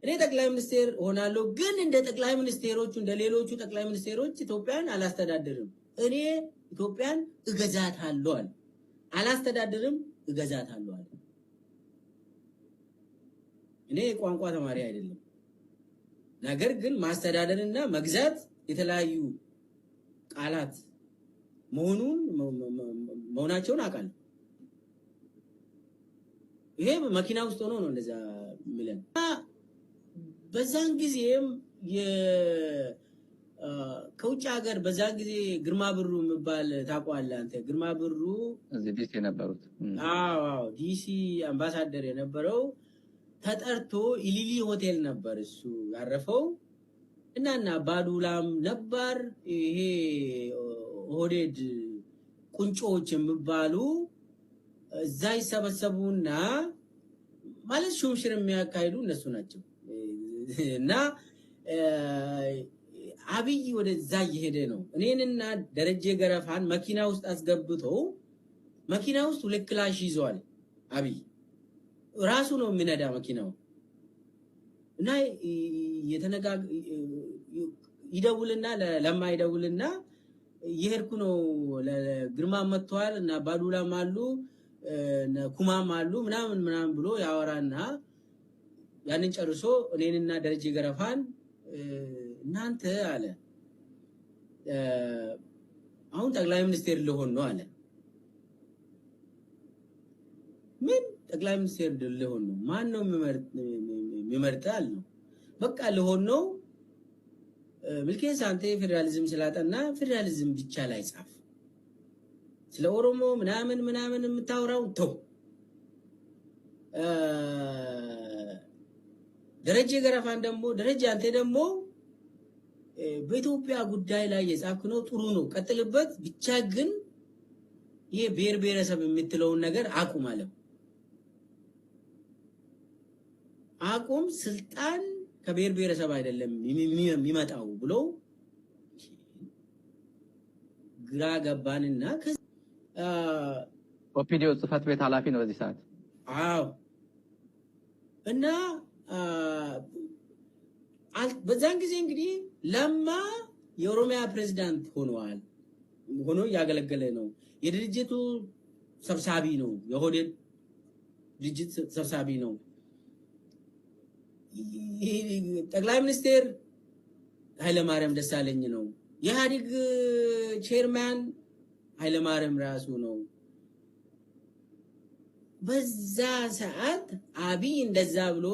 እኔ ጠቅላይ ሚኒስቴር ሆናለሁ ግን እንደ ጠቅላይ ሚኒስቴሮቹ እንደ ሌሎቹ ጠቅላይ ሚኒስቴሮች ኢትዮጵያን አላስተዳድርም እኔ ኢትዮጵያን እገዛታለሁ አለ አላስተዳድርም እገዛታለሁ አለ እኔ ቋንቋ ተማሪ አይደለም ነገር ግን ማስተዳደርና መግዛት የተለያዩ ቃላት መሆናቸውን አውቃለሁ ይሄ መኪና ውስጥ ሆኖ ነው እንደዛ ሚለን በዛን ጊዜም ከውጭ ሀገር በዛን ጊዜ ግርማ ብሩ የሚባል ታቋለ አንተ ግርማ ብሩ እዚህ ዲሲ የነበሩት አዎ ዲሲ አምባሳደር የነበረው ተጠርቶ ኢሊሊ ሆቴል ነበር እሱ ያረፈው እናና ባዱላም ነበር ይሄ ሆዴድ ቁንጮች የሚባሉ እዛ ይሰበሰቡና ማለት ሹምሽር የሚያካሂዱ እነሱ ናቸው እና አብይ ወደዛ እየሄደ ነው እኔንና ደረጀ ገረፋን መኪና ውስጥ አስገብቶ መኪና ውስጥ ሁለት ክላሽ ይዟል አብይ ራሱ ነው የሚነዳ መኪናው እና ይደውልና ለማይደውልና ይሄርኩ ነው ለግርማ መጥቷል እና ባዱላም አሉ ኩማም አሉ ምናምን ብሎ ያወራና ያንን ጨርሶ እኔንና ደረጀ ገረፋን እናንተ አለ አሁን ጠቅላይ ሚኒስቴር ልሆን ነው አለ ምን ጠቅላይ ሚኒስቴር ልሆን ነው ማን ነው የሚመርጣል ነው በቃ ልሆን ነው ምልኬን ሳንቴ ፌደራሊዝም ስላጠና ፌደራሊዝም ብቻ ላይ ጻፍ ስለ ኦሮሞ ምናምን የምታወራው ተው ደረጀ ገረፋን ደግሞ ደረጀ አንተ ደግሞ በኢትዮጵያ ጉዳይ ላይ የጻፍክ ነው ጥሩ ነው ቀጥልበት ብቻ ግን ይሄ ብሔር ብሔረሰብ የምትለውን ነገር አቁም አለ አቁም ስልጣን ከብሔር ብሔረሰብ አይደለም የሚመጣው ብሎ ግራ ገባንና ኦፒዲዮ ጽፈት ቤት ኃላፊ ነው በዚህ ሰዓት አዎ እና በዛን ጊዜ እንግዲህ ለማ የኦሮሚያ ፕሬዝዳንት ሆኖ ያገለገለ ነው የድርጅቱ ሰብሳቢ ነው የሆዴድ ድርጅት ሰብሳቢ ነው ጠቅላይ ሚኒስቴር ኃይለማርያም ደሳለኝ ነው የኢህአዴግ ቼርማን ኃይለማርያም ራሱ ነው በዛ ሰዓት አብይ እንደዛ ብሎ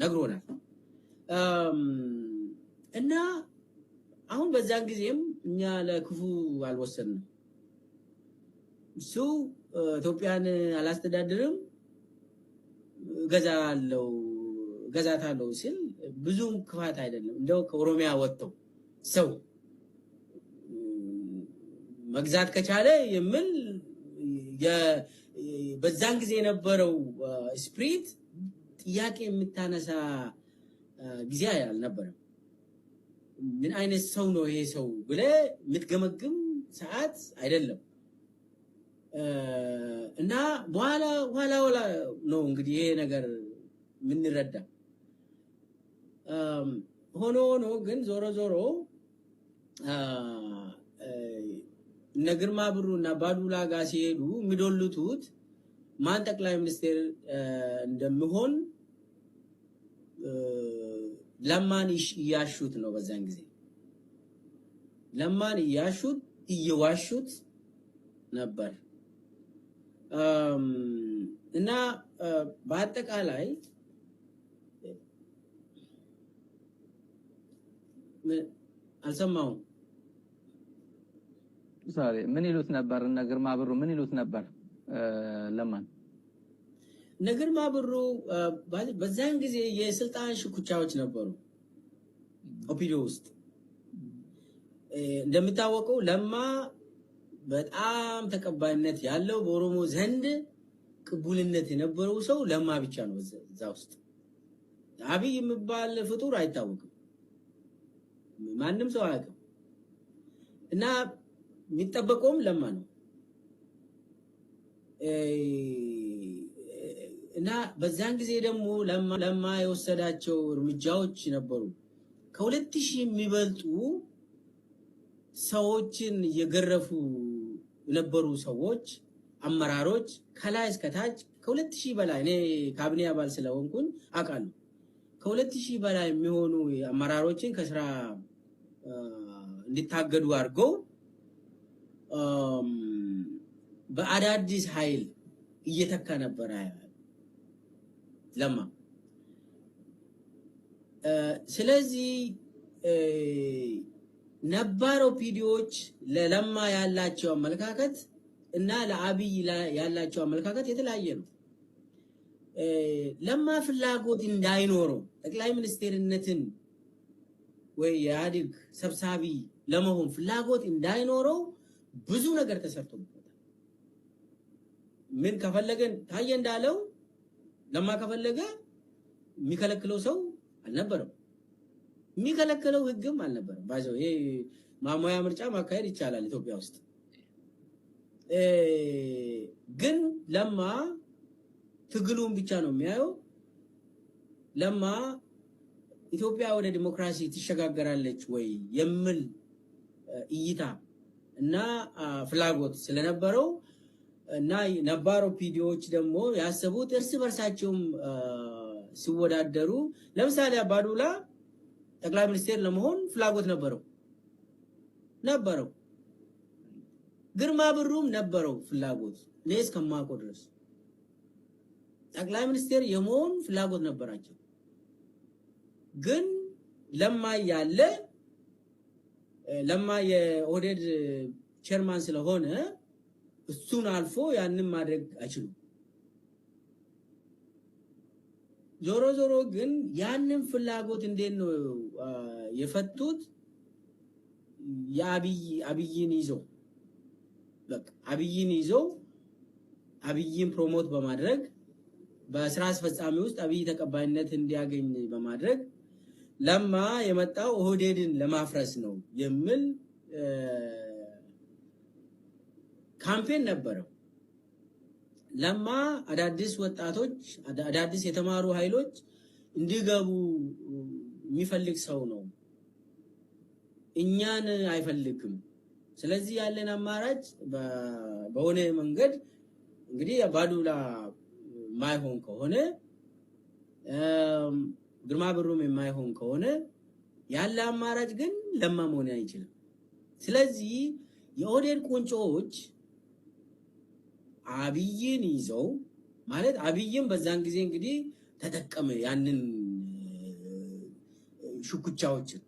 ነግሮናል እና አሁን በዛን ጊዜም እኛ ለክፉ አልወሰንም እሱ ኢትዮጵያን አላስተዳድርም ገዛታለሁ ሲል ብዙም ክፋት አይደለም እንደው ከኦሮሚያ ወጥተው ሰው መግዛት ከቻለ የሚል በዛን ጊዜ የነበረው ስፕሪት ጥያቄ የምታነሳ ጊዜ አልነበረም ምን አይነት ሰው ነው ይሄ ሰው ብለ የምትገመግም ሰዓት አይደለም እና በኋላ ነው እንግዲህ ይሄ ነገር ምንረዳ ሆኖ ግን ዞሮ እነ ግርማ ብሩ እና ባዱላ ጋር ሲሄዱ የሚዶልቱት ማን ጠቅላይ ሚኒስቴር እንደሚሆን ለማን እያሹት ነው በዛን ጊዜ ለማን እየዋሹት ነበር እና በአጠቃላይ አልሰማሁም ዛሬ ምን ይሉት ነበር እነ ግርማ ብሩ ምን ይሉት ነበር ለማን እነ ግርማ ብሩ በዛን ጊዜ የስልጣን ሽኩቻዎች ነበሩ ኦፒዲዮ ውስጥ እንደምታወቀው ለማ በጣም ተቀባይነት ያለው በኦሮሞ ዘንድ ቅቡልነት የነበረው ሰው ለማ ብቻ ነው እዛ ውስጥ አብይ የሚባል ፍጡር አይታወቅም ማንም ሰው አያውቅም እና የሚጠበቀውም ለማ ነው እና በዛን ጊዜ ደግሞ ለማ የወሰዳቸው እርምጃዎች ነበሩ። ከ2000 የሚበልጡ ሰዎችን የገረፉ የነበሩ ሰዎች አመራሮች ከላይ እስከ ታች ከ2000 በላይ እኔ ካቢኔ አባል ስለሆንኩኝ አውቃለሁ። ከ2000 በላይ የሚሆኑ አመራሮችን ከስራ እንዲታገዱ አድርገው በአዳዲስ ኃይል እየተካ ነበር ለማ። ስለዚህ ነባር ኦፒዲዮች ለለማ ያላቸው አመለካከት እና ለአብይ ያላቸው አመለካከት የተለያየ ነው። ለማ ፍላጎት እንዳይኖረው ጠቅላይ ሚኒስትርነትን ወይ የኢህአዴግ ሰብሳቢ ለመሆን ፍላጎት እንዳይኖረው ብዙ ነገር ተሰርቶበታል። ምን ከፈለገን ታየ እንዳለው ለማ ከፈለገ የሚከለክለው ሰው አልነበረም፣ የሚከለክለው ህግም አልነበረም። ባይዘው ይሄ ማሞያ ምርጫ ማካሄድ ይቻላል ኢትዮጵያ ውስጥ። ግን ለማ ትግሉን ብቻ ነው የሚያየው። ለማ ኢትዮጵያ ወደ ዲሞክራሲ ትሸጋገራለች ወይ የሚል እይታ እና ፍላጎት ስለነበረው እና ነባር ኦፒዲዮች ደግሞ ያሰቡት እርስ በርሳቸውም ሲወዳደሩ፣ ለምሳሌ አባዱላ ጠቅላይ ሚኒስትር ለመሆን ፍላጎት ነበረው። ግርማ ብሩም ነበረው ፍላጎት። እኔ እስከማውቀው ድረስ ጠቅላይ ሚኒስትር የመሆን ፍላጎት ነበራቸው። ግን ለማ የኦህዴድ ቼርማን ስለሆነ እሱን አልፎ ያንን ማድረግ አይችሉም። ዞሮ ዞሮ ግን ያንን ፍላጎት እንዴት ነው የፈቱት? አብይን ይዘው አብይን ፕሮሞት በማድረግ በስራ አስፈጻሚ ውስጥ አብይ ተቀባይነት እንዲያገኝ በማድረግ ለማ የመጣው ኦህዴድን ለማፍረስ ነው የሚል ካምፔን ነበረው። ለማ አዳዲስ ወጣቶች አዳዲስ የተማሩ ኃይሎች እንዲገቡ የሚፈልግ ሰው ነው፣ እኛን አይፈልግም። ስለዚህ ያለን አማራጭ በሆነ መንገድ እንግዲህ አባዱላ ማይሆን ከሆነ ግርማ ብሩም የማይሆን ከሆነ ያለ አማራጭ ግን ለማ መሆን አይችልም። ስለዚህ የኦህዴድ ቁንጮዎች አብይን ይዘው ማለት አብይን በዛን ጊዜ እንግዲህ ተጠቀመ ያንን ሽኩቻዎችን